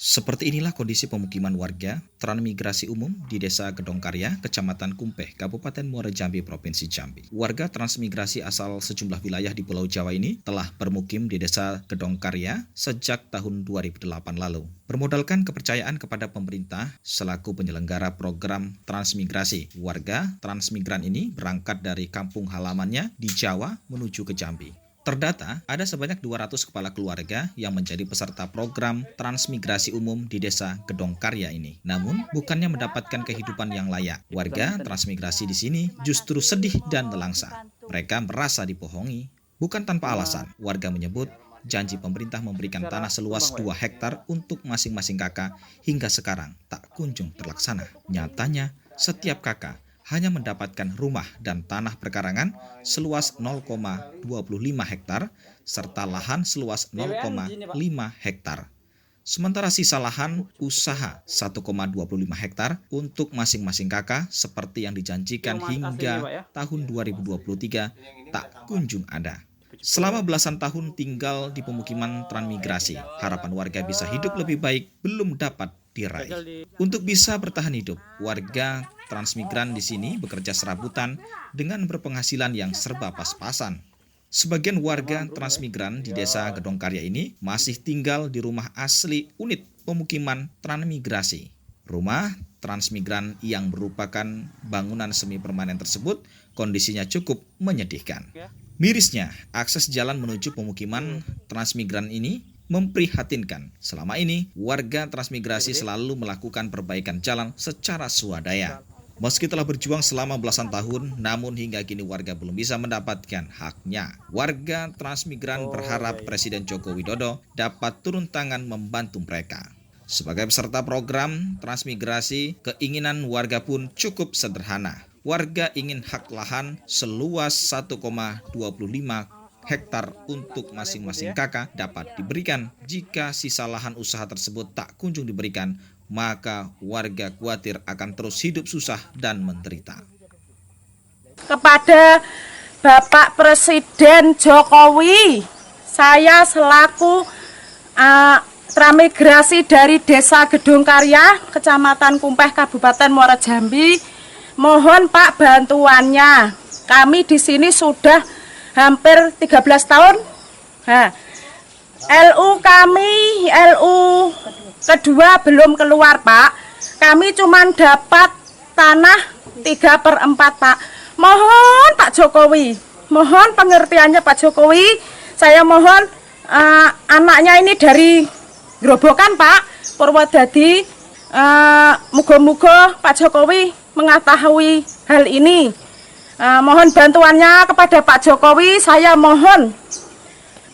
Seperti inilah kondisi pemukiman warga transmigrasi umum di Desa Gedongkarya, Kecamatan Kumpeh, Kabupaten Muara Jambi, Provinsi Jambi. Warga transmigrasi asal sejumlah wilayah di Pulau Jawa ini telah bermukim di Desa Gedongkarya sejak tahun 2008 lalu. Bermodalkan kepercayaan kepada pemerintah selaku penyelenggara program transmigrasi, warga transmigran ini berangkat dari kampung halamannya di Jawa menuju ke Jambi. Terdata, ada sebanyak 200 kepala keluarga yang menjadi peserta program transmigrasi umum di Desa Gedongkarya ini. Namun, bukannya mendapatkan kehidupan yang layak. Warga transmigrasi di sini justru sedih dan nelangsa. Mereka merasa dibohongi. Bukan tanpa alasan, warga menyebut janji pemerintah memberikan tanah seluas 2 hektar untuk masing-masing kakak hingga sekarang tak kunjung terlaksana. Nyatanya, setiap kakak hanya mendapatkan rumah dan tanah perkarangan seluas 0,25 hektar serta lahan seluas 0,5 hektar. Sementara sisa lahan usaha 1,25 hektar untuk masing-masing kakak seperti yang dijanjikan hingga tahun 2023 tak kunjung ada. Selama belasan tahun tinggal di pemukiman transmigrasi, harapan warga bisa hidup lebih baik belum dapat diraih. Untuk bisa bertahan hidup, warga transmigran di sini bekerja serabutan dengan berpenghasilan yang serba pas-pasan. Sebagian warga transmigran di Desa Gedongkarya ini masih tinggal di rumah asli unit pemukiman transmigrasi. Rumah transmigran yang merupakan bangunan semi permanen tersebut kondisinya cukup menyedihkan. Mirisnya, akses jalan menuju pemukiman transmigran ini memprihatinkan. Selama ini, warga transmigrasi selalu melakukan perbaikan jalan secara swadaya. Meski telah berjuang selama belasan tahun, namun hingga kini warga belum bisa mendapatkan haknya. Warga transmigran berharap Presiden Joko Widodo dapat turun tangan membantu mereka. Sebagai peserta program transmigrasi, keinginan warga pun cukup sederhana. Warga ingin hak lahan seluas 1,25 hektar untuk masing-masing kakak dapat diberikan. Jika sisa lahan usaha tersebut tak kunjung diberikan, maka warga khawatir akan terus hidup susah dan menderita. Kepada Bapak Presiden Jokowi, saya selaku transmigrasi dari Desa Gedongkarya, Kecamatan Kumpeh, Kabupaten Muara Jambi, mohon Pak bantuannya. Kami di sini sudah hampir 13 tahun. LU kedua belum keluar, Pak. Kami cuma dapat tanah 3/4, Pak. Mohon Pak Jokowi, mohon pengertiannya Pak Jokowi. Saya mohon anaknya ini dari Grobogan, Pak, Purwodadi. Moga-moga Pak Jokowi mengetahui hal ini. Mohon bantuannya kepada Pak Jokowi. Saya mohon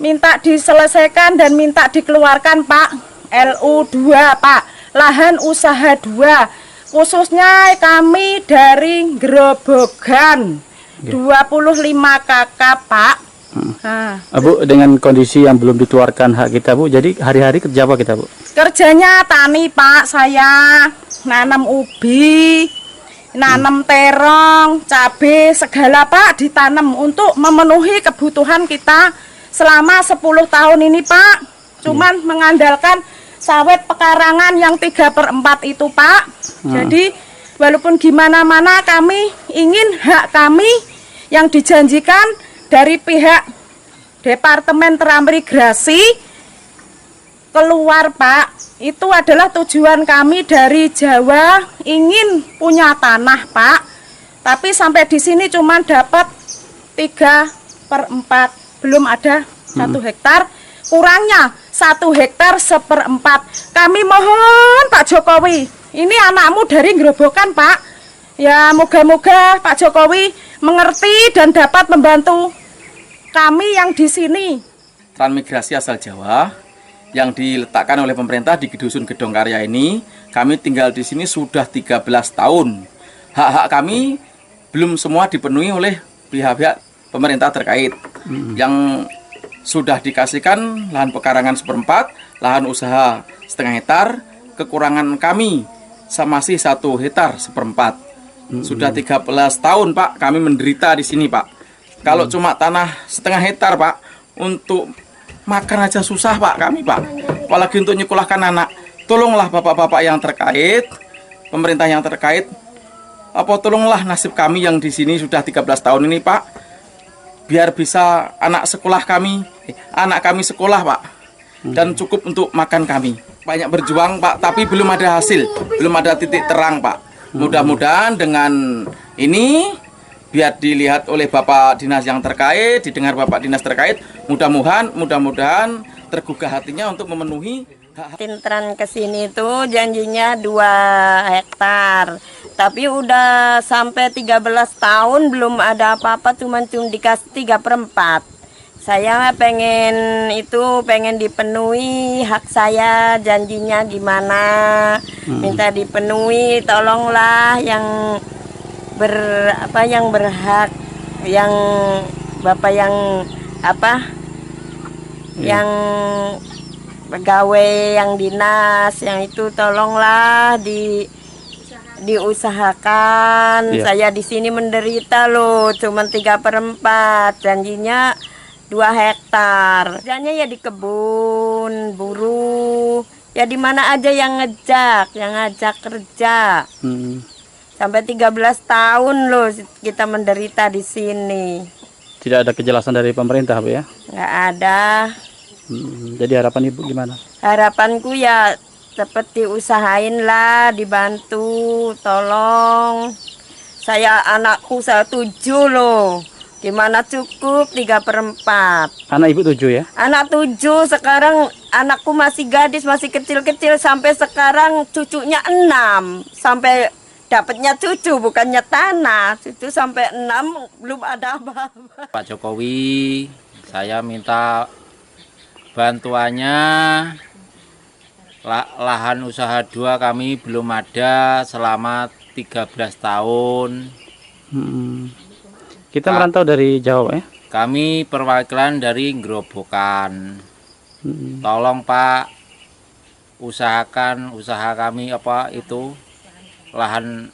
minta diselesaikan dan minta dikeluarkan, Pak. LU 2, Pak, lahan usaha 2, khususnya kami dari Grobogan, 25 kakak, Pak. Bu, dengan kondisi yang belum dikeluarkan hak kita, Bu, jadi hari-hari kerja apa kita, Bu? Kerjanya tani, Pak. Saya nanam ubi, nanam terong, cabai, segala, Pak, ditanam untuk memenuhi kebutuhan kita selama 10 tahun ini, Pak. Cuman mengandalkan sawit pekarangan yang 3/4 itu, Pak. Jadi walaupun gimana mana kami ingin hak kami yang dijanjikan dari pihak Departemen Transmigrasi keluar, Pak. Itu adalah tujuan kami dari Jawa, ingin punya tanah, Pak. Tapi sampai di sini cuma dapat 3/4, belum ada 1 hektar. Kurangnya 1 hektar 1/4. Kami mohon Pak Jokowi, ini anakmu dari Grobogan, Pak. Ya moga-moga Pak Jokowi mengerti dan dapat membantu kami yang di sini. Transmigrasi asal Jawa yang diletakkan oleh pemerintah di Dusun Gedongkarya ini, kami tinggal di sini sudah 13 tahun. Hak-hak kami belum semua dipenuhi oleh pihak-pihak pemerintah terkait. Yang sudah dikasihkan lahan pekarangan 1/4, lahan usaha 0,5 hektar, kekurangan kami masih 1 hektar 1/4. Sudah 13 tahun, Pak, kami menderita di sini, Pak. Kalau cuma tanah 0,5 hektar, Pak, untuk makan aja susah, Pak, kami, Pak. Apalagi untuk nyekolahkan anak. tolonglah bapak-bapak yang terkait, pemerintah yang terkait, tolonglah nasib kami yang di sini sudah 13 tahun ini, Pak, biar bisa anak kami sekolah, Pak, dan cukup untuk makan kami. Banyak berjuang, Pak, tapi belum ada hasil, belum ada titik terang, Pak. Mudah-mudahan dengan ini biar dilihat oleh Bapak Dinas yang terkait, didengar Bapak Dinas terkait, mudah-mudahan tergugah hatinya untuk memenuhi hak. Tintran ke sini tuh janjinya 2 hektar. Tapi udah sampai 13 tahun belum ada apa-apa, cuma dikasih 3/4. Saya pengen dipenuhi hak saya, janjinya gimana. Minta dipenuhi, tolonglah yang berhak, yang Bapak yang yang pegawai, yang dinas, yang itu tolonglah diusahakan. Saya di sini menderita loh, cuman 3/4, janjinya 2 hektar. Kerjanya ya di kebun, buruh, ya di mana aja yang ngajak kerja. Sampai 13 tahun loh kita menderita di sini. Tidak ada kejelasan dari pemerintah, Bu ya? Nggak ada. Jadi harapan Ibu gimana? Harapanku ya seperti usahain lah, dibantu, tolong. Anakku saya 7 loh. Gimana cukup 3/4? Anak Ibu 7 ya? Anak 7, sekarang anakku masih gadis, masih kecil-kecil, sampai sekarang cucunya 6. Sampai dapatnya cucu, bukannya tanah. Cucu sampai 6, belum ada apa-apa. Pak Jokowi, saya minta bantuannya. Lahan usaha 2 kami belum ada selama 13 tahun. Kita merantau dari Jawa ya? Kami perwakilan dari Grobogan. Tolong Pak, usahakan usaha kami lahan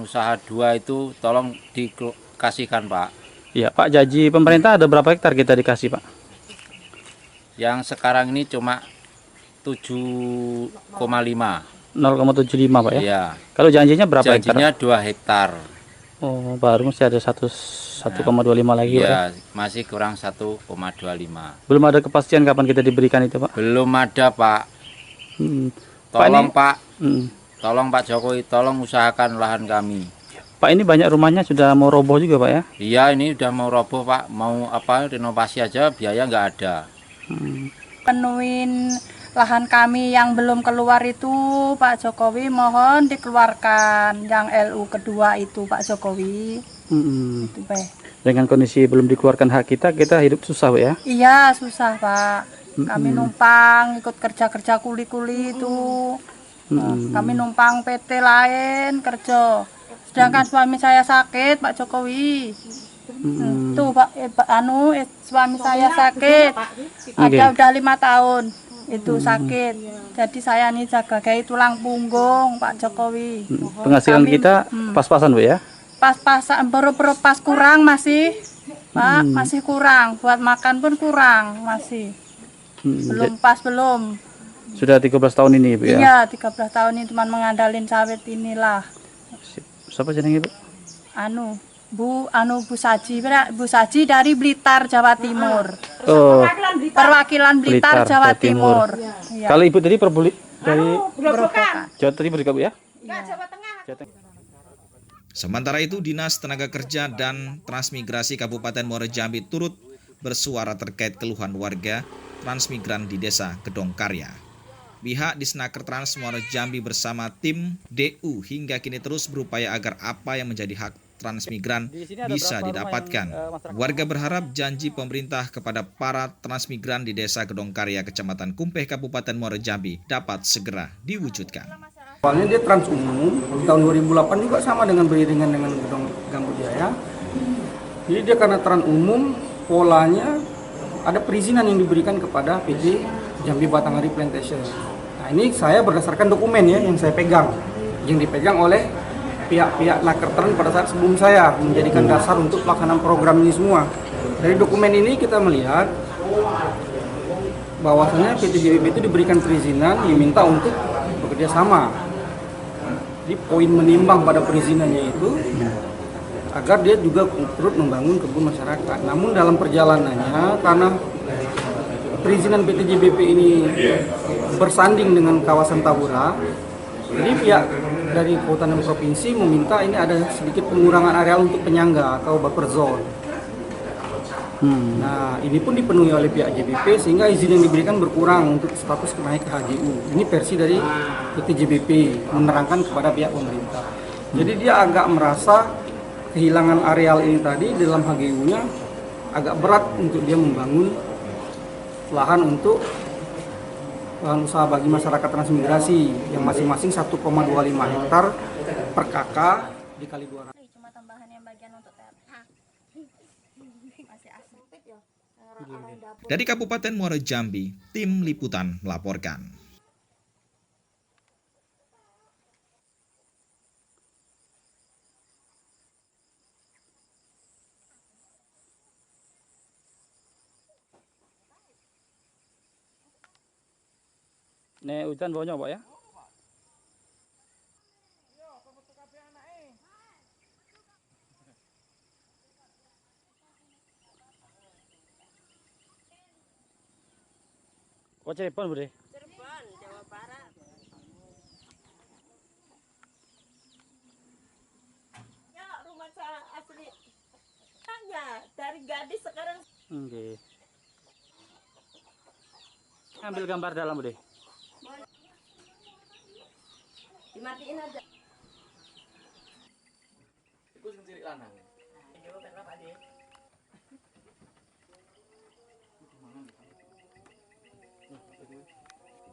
usaha 2 itu tolong dikasihkan, Pak. Iya, Pak, janji pemerintah ada berapa hektar kita dikasih, Pak? Yang sekarang ini cuma 7,5. 0,75, Pak ya? Iya. Kalau janjinya berapa hektar? Janjinya 2 hektar. Oh, baru masih ada 1,25 lagi, Pak. Iya, masih kurang 1,25. Belum ada kepastian kapan kita diberikan itu, Pak? Belum ada, Pak. Tolong, Pak. Tolong Pak Jokowi, tolong usahakan lahan kami. Pak, ini banyak rumahnya sudah mau roboh juga, Pak ya? Iya, ini udah mau roboh, Pak. Mau renovasi aja biaya nggak ada. Penuhin lahan kami yang belum keluar itu, Pak Jokowi mohon dikeluarkan. Yang LU kedua itu, Pak Jokowi. Itu, Pak. Dengan kondisi belum dikeluarkan hak kita hidup susah, Pak ya? Iya, susah, Pak. Kami numpang ikut kerja-kerja kuli-kuli itu. Kami numpang PT lain kerja. Sedangkan suami saya sakit, Pak Jokowi. Tuh, Pak, suami saya sakit. Ada udah 5 tahun itu sakit. Jadi saya ini jaga kayak tulang punggung, Pak Jokowi. Penghasilan kita pas-pasan, Bu ya? Pas-pasan, baru pas kurang masih, Pak, masih kurang. Buat makan pun kurang masih. Belum pas, belum. Sudah 13 tahun ini, Bu ya? Iya, 13 tahun ini cuma mengandalin sawit inilah. Siapa jenenge, Bu? Bu Saji dari Blitar, Jawa Timur. Oh, Perwakilan Blitar, Jawa Timur. Ya. Kalau Ibu tadi dari Grobogan. Jawa Timur juga, Bu ya? Jawa Tengah. Sementara itu, Dinas Tenaga Kerja dan Transmigrasi Kabupaten Muara Jambi turut bersuara terkait keluhan warga transmigran di Desa Gedong Karya. Pihak Disnaker Trans Muara Jambi bersama tim DU hingga kini terus berupaya agar apa yang menjadi hak transmigran bisa didapatkan. Warga berharap janji pemerintah kepada para transmigran di Desa Gedong Karya, Kecamatan Kumpeh, Kabupaten Muara Jambi dapat segera diwujudkan. Awalnya dia trans umum, tahun 2008 juga sama dengan beriringan dengan Gedong Gambut Jaya. Jadi dia karena trans umum, polanya ada perizinan yang diberikan kepada PT Jambi Batanghari Plantation. Nah, ini saya berdasarkan dokumen ya yang saya pegang, yang dipegang oleh pihak-pihak Nakertran pada saat sebelum saya menjadikan dasar untuk pelaksanaan program ini semua. Dari dokumen ini kita melihat bahwasanya PT JBP itu diberikan perizinan diminta untuk bekerja sama. Jadi poin menimbang pada perizinannya itu agar dia juga turut membangun kebun masyarakat. Namun dalam perjalanannya karena perizinan PT JBP ini bersanding dengan kawasan Tahura, jadi pihak dari Kehutanan Provinsi meminta ini ada sedikit pengurangan areal untuk penyangga atau buffer zone. Nah, ini pun dipenuhi oleh pihak JBP sehingga izin yang diberikan berkurang untuk status naik ke HGU. Ini versi dari PT JBP menerangkan kepada pihak pemerintah. Jadi dia agak merasa kehilangan areal ini tadi dalam HGU-nya agak berat untuk dia membangun lahan untuk lahan usaha bagi masyarakat transmigrasi yang masing-masing 1,25 hektar per kakak dikali 200. Cuma tambahan yang bagian untuk masih asik ya. Dari Kabupaten Muara Jambi, tim liputan melaporkan. Nek hujan banyak Pak ya? Kok Cirebon, Bude? Cirebon, Jawa Barat. Ya, rumah saya asli. Hanya dari gadis sekarang. Oke. Ambil gambar dalam, Bude. Dimatiin aja. Iku sing cilik lanang.